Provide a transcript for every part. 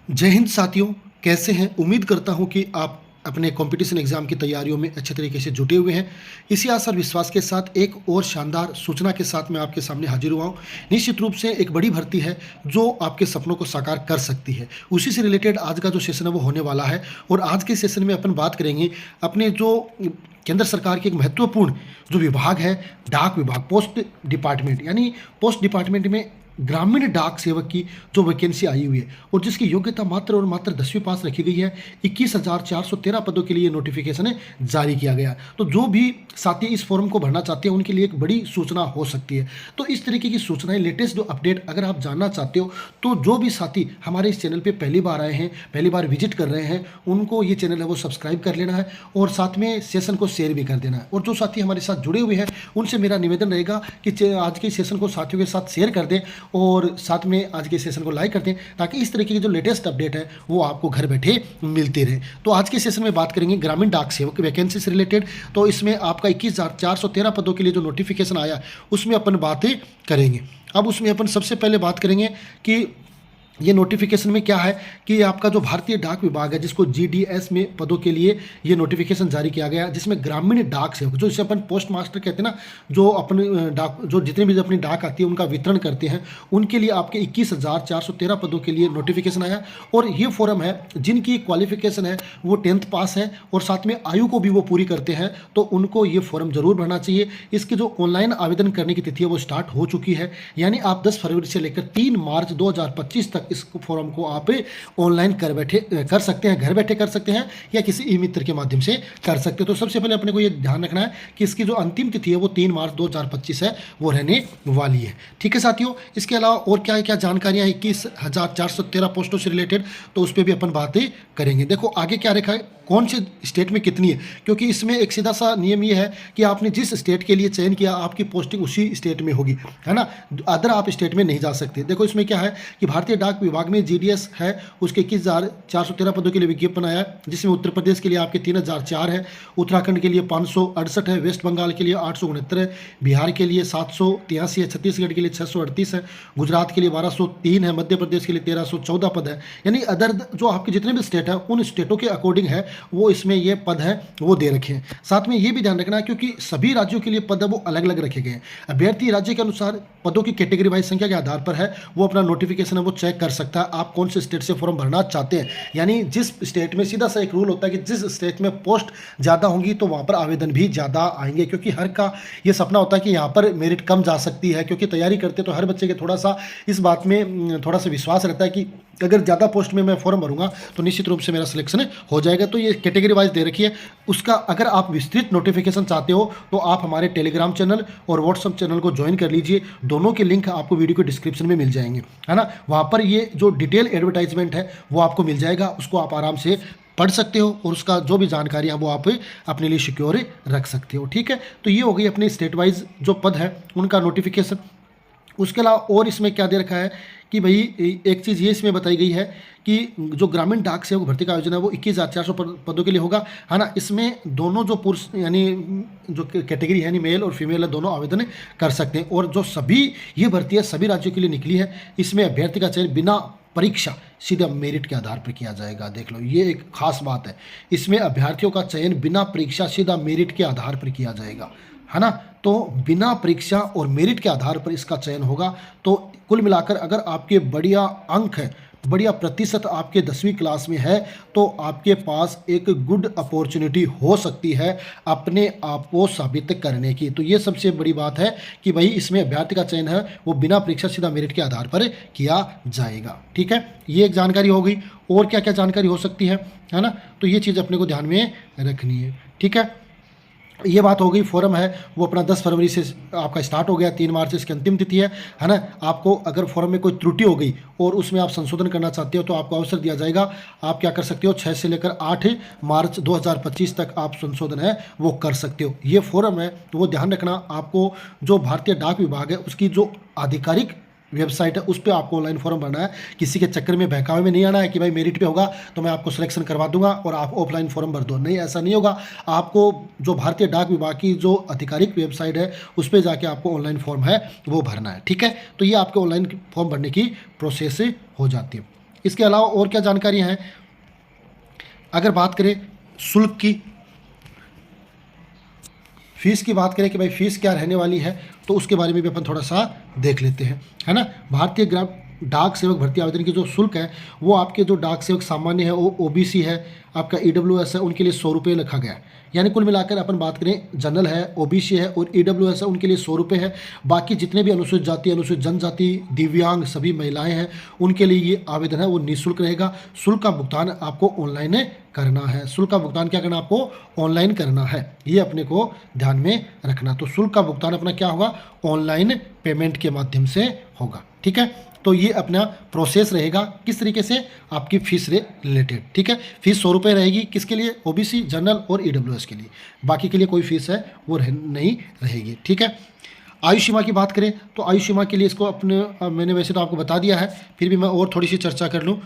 जय हिंद साथियों, कैसे हैं? उम्मीद करता हूं कि आप अपने कंपटीशन एग्जाम की तैयारियों में अच्छे तरीके से जुटे हुए हैं। इसी आशा और विश्वास के साथ एक और शानदार सूचना के साथ मैं आपके सामने हाजिर हुआ हूं। निश्चित रूप से एक बड़ी भर्ती है जो आपके सपनों को साकार कर सकती है। उसी से रिलेटेड आज का जो सेशन है वो होने वाला है और आज के सेशन में अपन बात करेंगे अपने जो केंद्र सरकार की एक महत्वपूर्ण जो विभाग है, डाक विभाग, पोस्ट डिपार्टमेंट, यानी पोस्ट डिपार्टमेंट में ग्रामीण डाक सेवक की जो वैकेंसी आई हुई है और जिसकी योग्यता मात्र और मात्र 10वीं पास रखी गई है। 21,413 पदों के लिए नोटिफिकेशन है जारी किया गया। तो जो भी साथी इस फॉर्म को भरना चाहते हैं उनके लिए एक बड़ी सूचना हो सकती है। तो इस तरीके की सूचनाएं, लेटेस्ट जो अपडेट अगर आप जानना चाहते हो तो जो भी साथी हमारे इस चैनल पर पहली बार आए हैं, पहली बार विजिट कर रहे हैं, उनको ये चैनल है वो सब्सक्राइब कर लेना है और साथ में सेशन को शेयर भी कर देना है। और जो साथी हमारे साथ जुड़े हुए हैं उनसे मेरा निवेदन रहेगा कि आज के सेशन को साथियों के साथ शेयर कर दें और साथ में आज के सेशन को लाइक कर दें ताकि इस तरीके की जो लेटेस्ट अपडेट है वो आपको घर बैठे मिलती रहे। तो आज के सेशन में बात करेंगे ग्रामीण डाक सेवक वैकेंसी से रिलेटेड। तो इसमें आपका 21,413 पदों के लिए जो नोटिफिकेशन आया उसमें अपन बातें करेंगे। अब उसमें अपन सबसे पहले बात करेंगे कि ये नोटिफिकेशन में क्या है कि आपका जो भारतीय डाक विभाग है जिसको जीडीएस में पदों के लिए ये नोटिफिकेशन जारी किया गया, जिसमें ग्रामीण डाक सेवक, जो इसे अपन पोस्ट मास्टर कहते हैं ना, जो अपने डाक, जो जितने भी अपनी डाक आती है उनका वितरण करते हैं, उनके लिए आपके 21,413 पदों के लिए नोटिफिकेशन आया। और ये फॉर्म है जिनकी क्वालिफिकेशन है वो 10th पास है और साथ में आयु को भी वो पूरी करते हैं, तो उनको ये फॉर्म जरूर भरना चाहिए। इसकी जो ऑनलाइन आवेदन करने की तिथि है वो स्टार्ट हो चुकी है, यानी आप 10 फरवरी से लेकर 3 मार्च 2025 तक इस फॉर्म को आप ऑनलाइन कर सकते हैं, घर बैठे कर सकते हैं या किसी ई मित्र के माध्यम से कर सकते हैं। तो सबसे पहले अपने को ये ध्यान रखना है कि इसकी जो अंतिम तिथि है वो 3 मार्च 2025 है, वो रहने वाली है। ठीक है साथियों, इसके अलावा और क्या क्या जानकारियां 21,413 पोस्टों से रिलेटेड, तो उस पर भी अपन बातें करेंगे। देखो आगे क्या रखा है, कौन से स्टेट में कितनी है, क्योंकि इसमें एक सीधा सा नियम ये है कि आपने जिस स्टेट के लिए चयन किया आपकी पोस्टिंग उसी स्टेट में होगी, है ना, अदर आप स्टेट में नहीं जा सकते। देखो इसमें क्या है कि भारतीय डाक विभाग में जीडीएस है उसके 21,413 पदों के लिए विज्ञापन आया है, जिसमें उत्तर प्रदेश के लिए आपके 3,004 है, उत्तराखंड के लिए 568 है, वेस्ट बंगाल के लिए 869 है, बिहार के लिए 783 है, छत्तीसगढ़ के लिए 638 है, गुजरात के लिए 1203 है, मध्य प्रदेश के लिए 1314 पद है। यानी अदर जो आपके जितने भी स्टेट है उन स्टेटों के अकॉर्डिंग है वो इसमें ये पद है वो दे रखे हैं। साथ में ये भी ध्यान रखना क्योंकि सभी राज्यों के लिए पद है वो अलग अलग रखे गए हैं। अभ्यर्थी राज्य के अनुसार पदों की कैटेगरी वाइज संख्या के आधार पर है वो अपना नोटिफिकेशन है वो चेक कर सकता है आप कौन से स्टेट से फॉर्म भरना चाहते हैं। यानी जिस स्टेट में, सीधा सा एक रूल होता है कि जिस स्टेट में पोस्ट ज़्यादा होंगी तो वहाँ पर आवेदन भी ज़्यादा आएंगे, क्योंकि हर का ये सपना होता है कि यहाँ पर मेरिट कम जा सकती है, क्योंकि तैयारी करते तो हर बच्चे के थोड़ा सा इस बात में थोड़ा सा विश्वास रहता है कि अगर ज़्यादा पोस्ट में मैं फॉर्म भरूंगा तो निश्चित रूप से मेरा सिलेक्शन हो जाएगा। तो ये कैटेगरी वाइज दे रखी है। उसका अगर आप विस्तृत नोटिफिकेशन चाहते हो तो आप हमारे टेलीग्राम चैनल और व्हाट्सअप चैनल को ज्वाइन कर लीजिए, दोनों के लिंक आपको वीडियो के डिस्क्रिप्शन में मिल जाएंगे, है ना। वहाँ पर ये जो डिटेल एडवर्टाइजमेंट है वो आपको मिल जाएगा, उसको आप आराम से पढ़ सकते हो और उसका जो भी जानकारी है वो आप अपने लिए सिक्योर रख सकते हो। ठीक है, तो ये हो गई अपने स्टेट वाइज जो पद है उनका नोटिफिकेशन। उसके अलावा और इसमें क्या दे रखा है कि भाई एक चीज़ ये इसमें बताई गई है कि जो ग्रामीण डाक सेवक भर्ती का आयोजन है वो 21,400 पदों के लिए होगा, है ना। इसमें दोनों जो पुरुष यानी जो कैटेगरी है यानी मेल और फीमेल है दोनों आवेदन कर सकते हैं। और जो सभी ये भर्ती है सभी राज्यों के लिए निकली है। इसमें अभ्यर्थी का चयन बिना परीक्षा सीधा मेरिट के आधार पर किया जाएगा। देख लो ये एक खास बात है, इसमें अभ्यर्थियों का चयन बिना परीक्षा सीधा मेरिट के आधार पर किया जाएगा, है ना। तो बिना परीक्षा और मेरिट के आधार पर इसका चयन होगा। तो कुल मिलाकर अगर आपके बढ़िया अंक है, बढ़िया प्रतिशत आपके 10वीं क्लास में है तो आपके पास एक गुड अपॉर्चुनिटी हो सकती है अपने आप को साबित करने की। तो ये सबसे बड़ी बात है कि भाई इसमें अभ्यर्थी का चयन है वो बिना परीक्षा सीधा मेरिट के आधार पर किया जाएगा। ठीक है, ये एक जानकारी हो गई। और क्या क्या जानकारी हो सकती है ना, तो ये चीज़ अपने को ध्यान में रखनी है। ठीक है, ये बात हो गई। फॉर्म है वो अपना 10 फरवरी से आपका स्टार्ट हो गया, 3 मार्च इसकी अंतिम तिथि है ना। आपको अगर फॉर्म में कोई त्रुटि हो गई और उसमें आप संशोधन करना चाहते हो तो आपको अवसर दिया जाएगा। आप क्या कर सकते हो, 6 से लेकर 8 मार्च 2025 तक आप संशोधन है वो कर सकते हो। ये फॉर्म है तो वो ध्यान रखना, आपको जो भारतीय डाक विभाग है उसकी जो आधिकारिक वेबसाइट है उस पर आपको ऑनलाइन फॉर्म भरना है। किसी के चक्कर में बहकावे में नहीं आना है कि भाई मेरिट पे होगा तो मैं आपको सिलेक्शन करवा दूंगा और आप ऑफलाइन फॉर्म भर दो, नहीं, ऐसा नहीं होगा। आपको जो भारतीय डाक विभाग की जो आधिकारिक वेबसाइट है उस पर जाके आपको ऑनलाइन फॉर्म है वो भरना है। ठीक है, तो ये आपके ऑनलाइन फॉर्म भरने की प्रोसेस हो जाती है। इसके अलावा और क्या जानकारियाँ हैं, अगर बात करें शुल्क की, फीस की बात करें कि भाई फीस क्या रहने वाली है, तो उसके बारे में भी अपन थोड़ा सा देख लेते हैं, है ना। भारतीय ग्राम डाक सेवक भर्ती आवेदन की जो शुल्क है वो आपके जो डाक सेवक सामान्य है, वो ओबीसी है, आपका ईडब्ल्यूएस है, उनके लिए 100 रुपये रखा गया है। यानी कुल मिलाकर अपन बात करें जनरल है, ओबीसी है और ईडब्ल्यूएस है, उनके लिए 100 रुपये है। बाकी जितने भी अनुसूचित जाति, अनुसूचित जनजाति, दिव्यांग, सभी महिलाएं हैं, उनके लिए ये आवेदन है वो निःशुल्क रहेगा। शुल्क का भुगतान आपको ऑनलाइन करना है। शुल्क का भुगतान क्या करना, आपको ऑनलाइन करना है, ये अपने को ध्यान में रखना। तो शुल्क का भुगतान अपना क्या होगा, ऑनलाइन पेमेंट के माध्यम से होगा, ठीक है। तो ये अपना प्रोसेस रहेगा किस तरीके से, आपकी फीस से रिलेटेड, ठीक है। फीस 100 रुपये रहेगी, किसके लिए, ओबीसी, जनरल और ईडब्ल्यूएस के लिए। बाकी के लिए कोई फीस है वो नहीं रहेगी, ठीक है। आयु सीमा की बात करें तो आयु सीमा के लिए इसको अपने मैंने वैसे तो आपको बता दिया है, फिर भी मैं और थोड़ी सी चर्चा कर लूँ।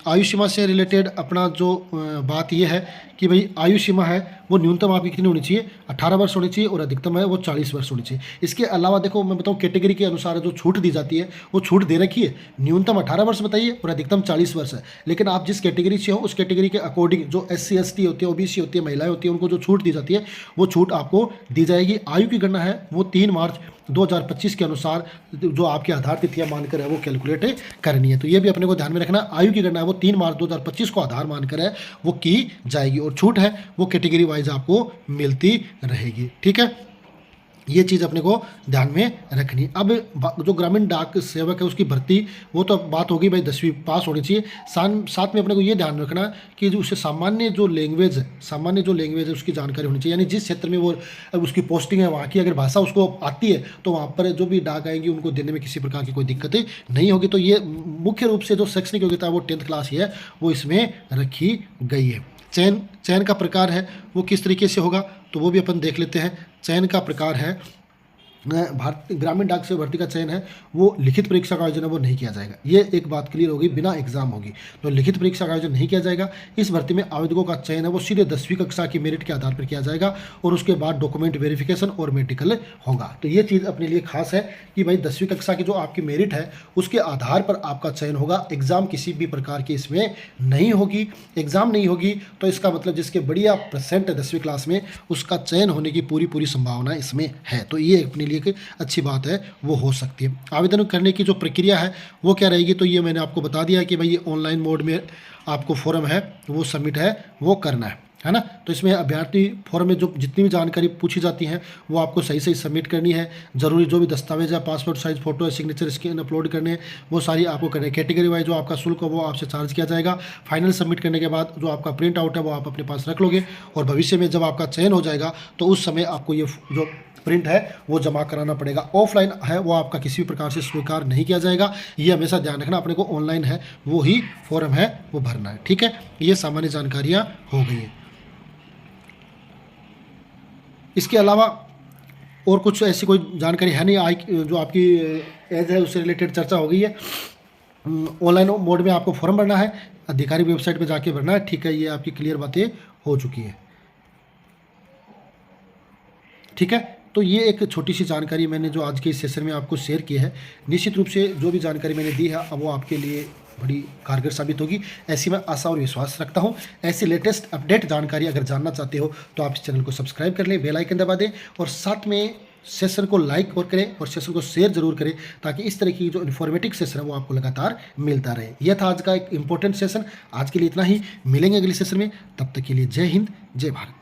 आयु सीमा से रिलेटेड अपना जो बात यह है कि भाई आयु सीमा है वो न्यूनतम आपकी कितनी होनी चाहिए, 18 वर्ष होनी चाहिए और अधिकतम है वो 40 वर्ष होनी चाहिए। इसके अलावा देखो मैं बताऊँ, कैटेगरी के अनुसार जो छूट दी जाती है वो छूट दे रखी है, न्यूनतम 18 वर्ष बताइए और अधिकतम 40 वर्ष है। लेकिन आप जिस कैटेगरी से हो उस कैटेगरी के अकॉर्डिंग जो SC ST होती है, OBC होती है, महिलाएं होती है, उनको जो छूट दी जाती है वो छूट आपको दी जाएगी। आयु की गणना है वो 3 मार्च 2025 के अनुसार जो आपकी आधार तिथियां मानकर है वो कैलकुलेट करनी है। तो ये भी अपने को ध्यान में रखना, आयु की गणना है वो 3 मार्च 2025 को आधार मानकर है वो की जाएगी और छूट है वो कैटेगरी वाइज आपको मिलती रहेगी, ठीक है। ये चीज़ अपने को ध्यान में रखनी। अब जो ग्रामीण डाक सेवक है उसकी भर्ती, वो तो बात होगी भाई 10वीं पास होनी चाहिए। साथ में अपने को ये ध्यान रखना कि जो उसे सामान्य जो लैंग्वेज है उसकी जानकारी होनी चाहिए। यानी जिस क्षेत्र में वो उसकी पोस्टिंग है वहाँ की अगर भाषा उसको आती है तो वहाँ पर जो भी डाक आएंगी उनको देने में किसी प्रकार की कोई दिक्कतें नहीं होगी। तो ये मुख्य रूप से जो शैक्षणिक योग्यता है वो 10th क्लास ही है, वो इसमें रखी गई है। चयन का प्रकार है वो किस तरीके से होगा तो वो भी अपन देख लेते हैं। चयन का प्रकार है, भारतीय ग्रामीण डाक से भर्ती का चयन है वो लिखित परीक्षा का आयोजन है वो नहीं किया जाएगा। ये एक बात क्लियर होगी, बिना एग्जाम होगी तो लिखित परीक्षा का आयोजन नहीं किया जाएगा। इस भर्ती में आवेदकों का चयन है वो सीधे 10वीं कक्षा की मेरिट के आधार पर किया जाएगा और उसके बाद डॉक्यूमेंट वेरिफिकेशन और मेडिकल होगा। तो ये चीज़ अपने लिए खास है कि भाई 10वीं कक्षा की जो आपकी मेरिट है उसके आधार पर आपका चयन होगा। एग्जाम किसी भी प्रकार की इसमें नहीं होगी। एग्जाम नहीं होगी तो इसका मतलब जिसके बढ़िया परसेंट है 10वीं क्लास में उसका चयन होने की पूरी संभावना इसमें है। तो ये अपने लिए एक अच्छी बात है वो हो सकती है। आवेदन करने की जो प्रक्रिया है वो क्या रहेगी तो ये मैंने आपको बता दिया कि भाई ये ऑनलाइन मोड में आपको फॉर्म है वो सबमिट है वो करना है ना। तो इसमें अभ्यर्थी फॉर्म में जो जितनी भी जानकारी पूछी जाती है वो आपको सही सबमिट करनी है। ज़रूरी जो भी दस्तावेज है, पासपोर्ट साइज फोटो है, सिग्नेचर स्कैन अपलोड करने हैं, वो सारी आपको करनी है। कैटेगरी वाइज जो आपका शुल्क है वो आपसे चार्ज किया जाएगा। फाइनल सबमिट करने के बाद जो आपका प्रिंट आउट है वो आप अपने पास रख लोगे और भविष्य में जब आपका चयन हो जाएगा तो उस समय आपको ये जो प्रिंट है वो जमा कराना पड़ेगा। ऑफलाइन है वो आपका किसी भी प्रकार से स्वीकार नहीं किया जाएगा। ये हमेशा ध्यान रखना, अपने को ऑनलाइन है वो ही फॉर्म है वो भरना है, ठीक है। ये सामान्य जानकारियाँ हो गई हैं। इसके अलावा और कुछ ऐसी कोई जानकारी है नहीं। जो आपकी एज है उससे रिलेटेड चर्चा हो गई है। ऑनलाइन मोड में आपको फॉर्म भरना है, आधिकारिक वेबसाइट पे जाके भरना है, ठीक है। ये आपकी क्लियर बातें हो चुकी है, ठीक है। तो ये एक छोटी सी जानकारी मैंने जो आज के इस सेशन में आपको शेयर की है। निश्चित रूप से जो भी जानकारी मैंने दी है अब वो आपके लिए बड़ी कारगर साबित होगी, ऐसी मैं आशा और विश्वास रखता हूँ। ऐसी लेटेस्ट अपडेट जानकारी अगर जानना चाहते हो तो आप इस चैनल को सब्सक्राइब कर लें, बेल आइकन दबा दें और साथ में सेशन को लाइक और करें और सेशन को शेयर जरूर करें ताकि इस तरह की जो इन्फॉर्मेटिव सेशन है वो आपको लगातार मिलता रहे। यह था आज का एक इंपॉर्टेंट सेशन। आज के लिए इतना ही, मिलेंगे अगले सेशन में, तब तक के लिए जय हिंद, जय भारत।